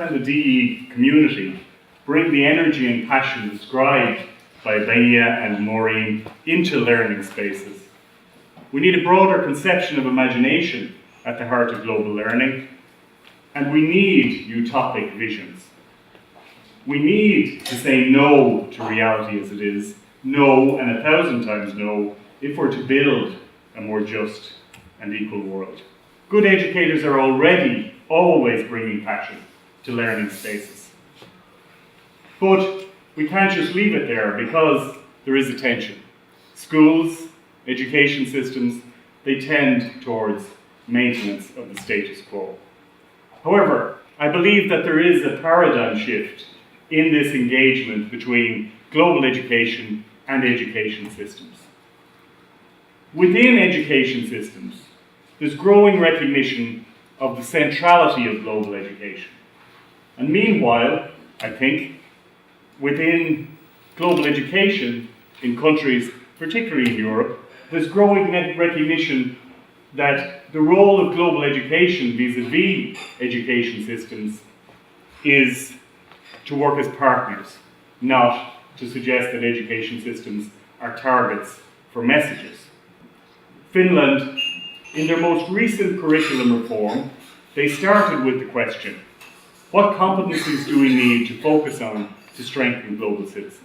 and the DE community bring the energy and passion described by Benia and Maureen into learning spaces. We need a broader conception of imagination at the heart of global learning, and we need utopic visions. We need to say no to reality as it is, no and 1,000 times no, if we're to build a more just and equal world. Good educators are already always bringing passion to learning spaces. But we can't just leave it there because there is a tension. Schools, education systems, they tend towards maintenance of the status quo. However, I believe that there is a paradigm shift in this engagement between global education and education systems. Within education systems, there's growing recognition of the centrality of global education. And meanwhile, I think, within global education in countries, particularly in Europe, there's growing recognition that the role of global education vis-a-vis education systems is to work as partners, not to suggest that education systems are targets for messages. Finland, in their most recent curriculum reform, they started with the question, what competencies do we need to focus on to strengthen global citizens?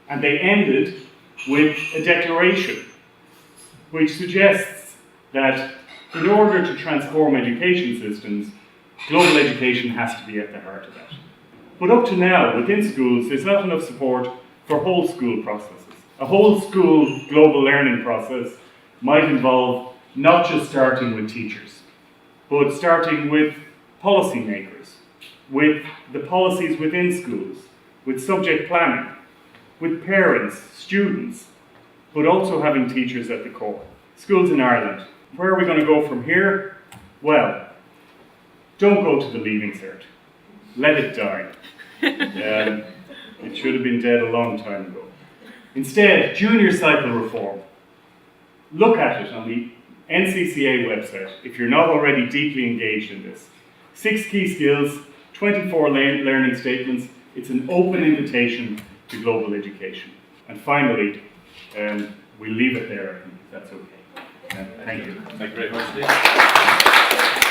And they ended with a declaration which suggests that in order to transform education systems, global education has to be at the heart of that. But up to now, within schools, there's not enough support for whole school processes. A whole school global learning process might involve not just starting with teachers, but starting with policymakers, with the policies within schools, with subject planning, with parents, students, but also having teachers at the core. Schools in Ireland. Where are we going to go from here? Well, don't go to the Leaving Cert. Let it die. It should have been dead a long time ago. Instead, junior cycle reform. Look at it on the NCCA website if you're not already deeply engaged in this. 6 key skills, 24 learning statements. It's an open invitation to global education. And finally, we leave it there, if that's okay. Thank you. Thank you very much, Steve.